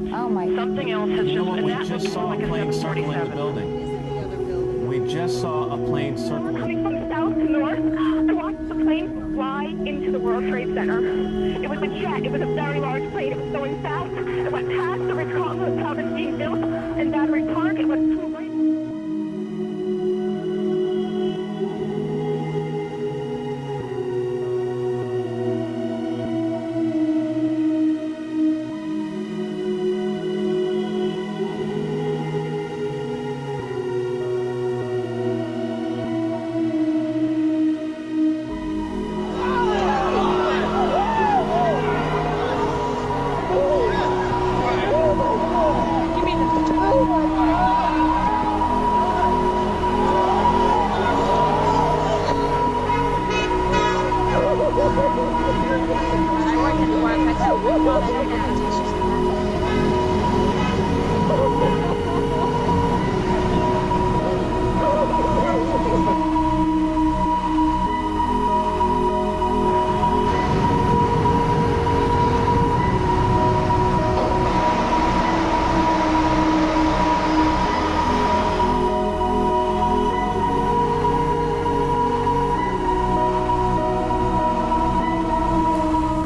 Oh my. Something else has You know just what? been We that just looks saw like a a plane circling the 747. building. We just saw a plane circling. Coming from south to north, I watched the plane fly into the World Trade Center. It was a jet. It was a very large plane. It was going south. It went past the Ritz-Carlton Hotel that's being built in Battery Park. It went through right.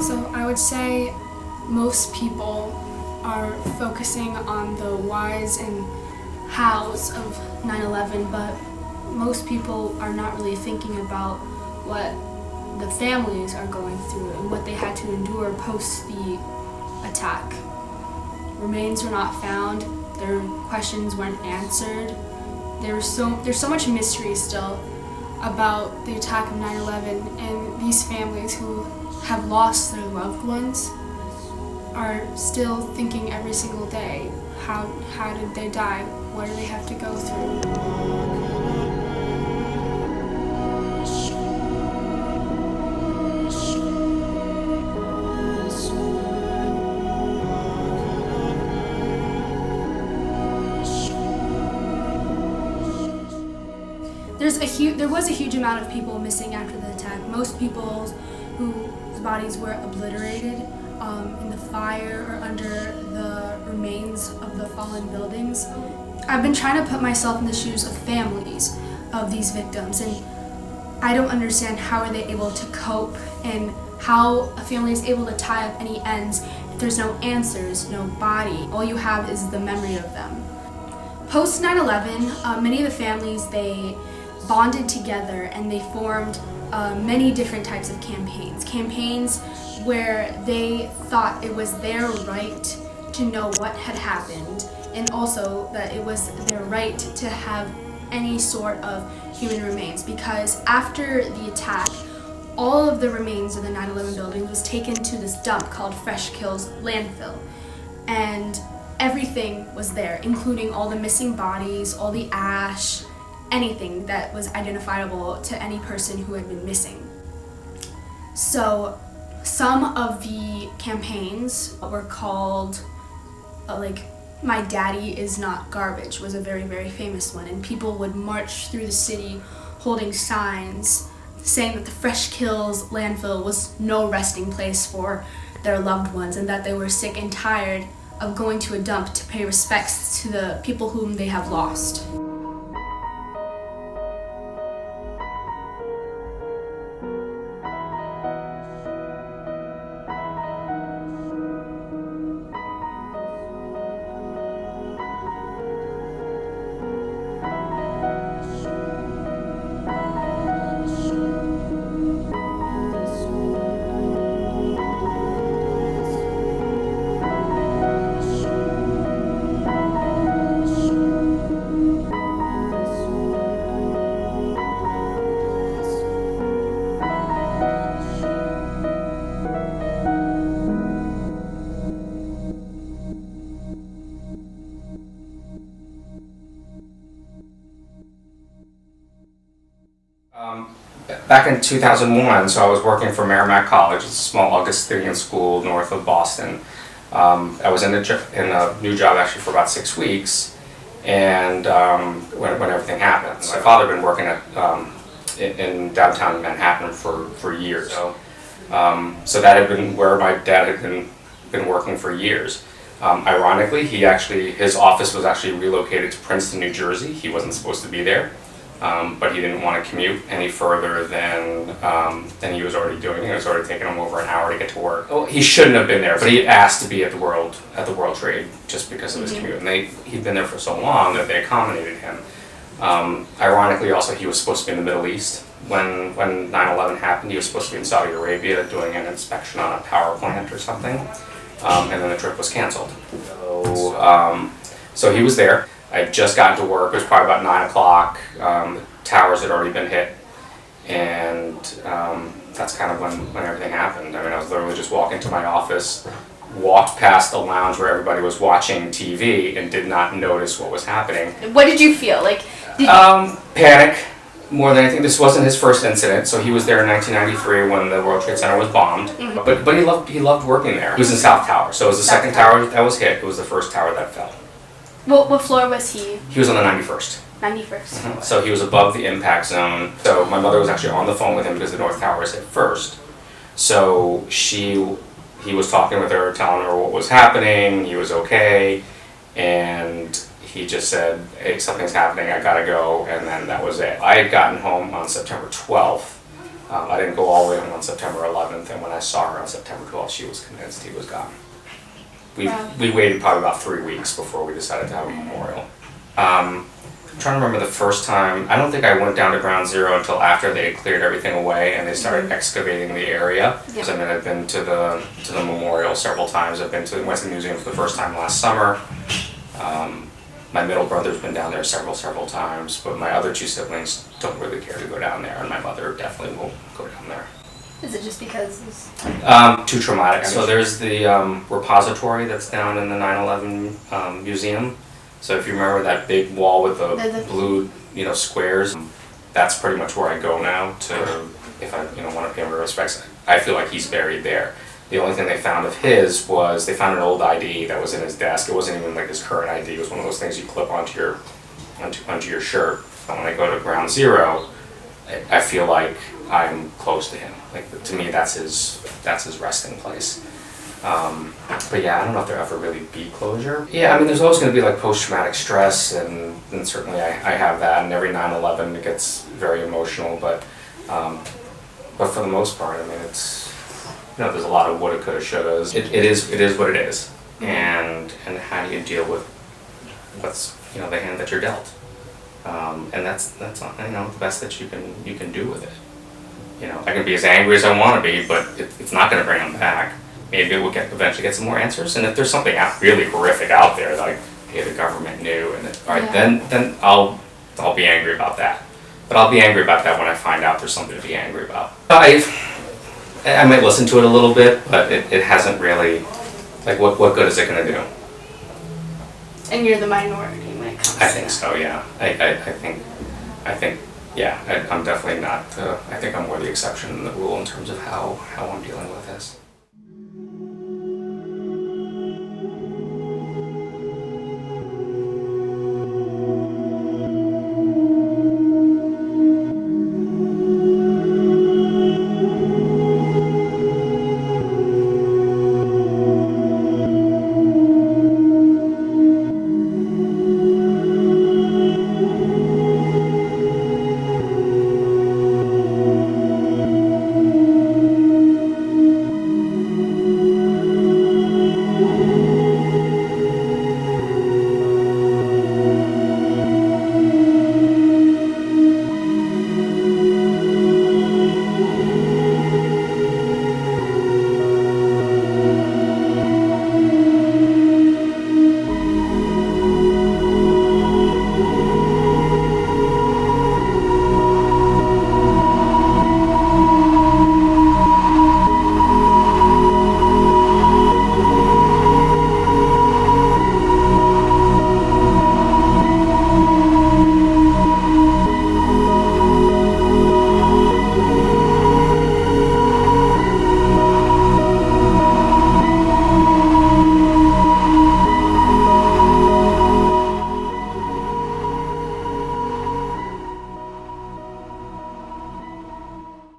So I would say most people are focusing on the whys and hows of 9/11, but most people are not really thinking about what the families are going through and what they had to endure post the attack. Remains were not found, their questions weren't answered. There's so much mystery still about the attack of 9/11, and these families who have lost their loved ones are still thinking every single day, how did they die? What do they have to go through? There was a huge amount of people missing after the attack. Most people whose bodies were obliterated in the fire or under the remains of the fallen buildings. I've been trying to put myself in the shoes of families of these victims, and I don't understand how are they able to cope and how a family is able to tie up any ends if there's no answers, no body. All you have is the memory of them. Post 9/11, many of the families, they bonded together and they formed many different types of campaigns where they thought it was their right to know what had happened, and also that it was their right to have any sort of human remains, because after the attack, all of the remains of the 9/11 building was taken to this dump called Fresh Kills Landfill, and everything was there, including all the missing bodies, all the ash, anything that was identifiable to any person who had been missing. So some of the campaigns were called like My Daddy Is Not Garbage was a very, very famous one, and people would march through the city holding signs saying that the Fresh Kills landfill was no resting place for their loved ones, and that they were sick and tired of going to a dump to pay respects to the people whom they have lost. Back in 2001, so I was working for Merrimack College, it's a small Augustinian school north of Boston. I was in a new job actually for about 6 weeks, and when everything happened. My father had been working in downtown Manhattan for years. So that had been where my dad had been working for years. Ironically, his office was actually relocated to Princeton, New Jersey. He wasn't supposed to be there, but he didn't want to commute any further than he was already doing. It was already taking him over an hour to get to work. Oh, he shouldn't have been there, but he had asked to be at the World Trade just because of his commute. And he'd been there for so long that they accommodated him. Ironically, also, he was supposed to be in the Middle East. When 9/11 happened, he was supposed to be in Saudi Arabia doing an inspection on a power plant or something. And then the trip was canceled. So he was there. I had just gotten to work. It was probably about 9 o'clock. The towers had already been hit. And that's kind of when everything happened. I mean, I was literally just walking to my office, walked past the lounge where everybody was watching TV and did not notice what was happening. What did you feel? Panic. More than anything, this wasn't his first incident. So he was there in 1993 when the World Trade Center was bombed. But he loved working there. He was in South Tower, so it was the second tower that was hit. It was the first tower that fell. What floor was he? He was on the 91st. 91st. So he was above the impact zone. So my mother was actually on the phone with him because the North Tower was hit first. So he was talking with her, telling her what was happening. He was okay, and he just said, "Hey, something's happening, I gotta go," and then that was it. I had gotten home on September 12th. I didn't go all the way home on September 11th, and when I saw her on September 12th, she was convinced he was gone. We waited probably about 3 weeks before we decided to have a memorial. I'm trying to remember the first time. I don't think I went down to Ground Zero until after they had cleared everything away and they started excavating the area. Because I mean, I've been to the memorial several times. Went to the museum for the first time last summer. My middle brother's been down there several times, but my other two siblings don't really care to go down there, and my mother definitely won't go down there. Is it just because it's... Too traumatic. So there's the repository that's down in the 9/11 museum. So if you remember that big wall with the blue, squares, that's pretty much where I go now to, if I, want to pay my respects. I feel like he's buried there. The only thing they found of his was they found an old ID that was in his desk. It wasn't even like his current ID. It was one of those things you clip onto your shirt. When I go to Ground Zero, I feel like I'm close to him. Like, to me, that's his resting place. But yeah, I don't know if there'll ever really be closure. Yeah, I mean, there's always going to be like post-traumatic stress, and certainly I have that. And every 9/11 it gets very emotional, but for the most part, I mean, it's. There's a lot of woulda, coulda, shouldas. It is what it is, and how do you deal with what's the hand that you're dealt, and that's the best that you can do with it. I can be as angry as I want to be, but it's not going to bring them back. Maybe we'll eventually get some more answers, and if there's something really horrific out there, like hey, the government knew, and then I'll be angry about that. But I'll be angry about that when I find out there's something to be angry about. I might listen to it a little bit, but it hasn't really, like, what good is it going to do? And you're the minority when it comes to I think so, yeah. I think, yeah, I'm definitely not, I think I'm more the exception than the rule in terms of how I'm dealing with this.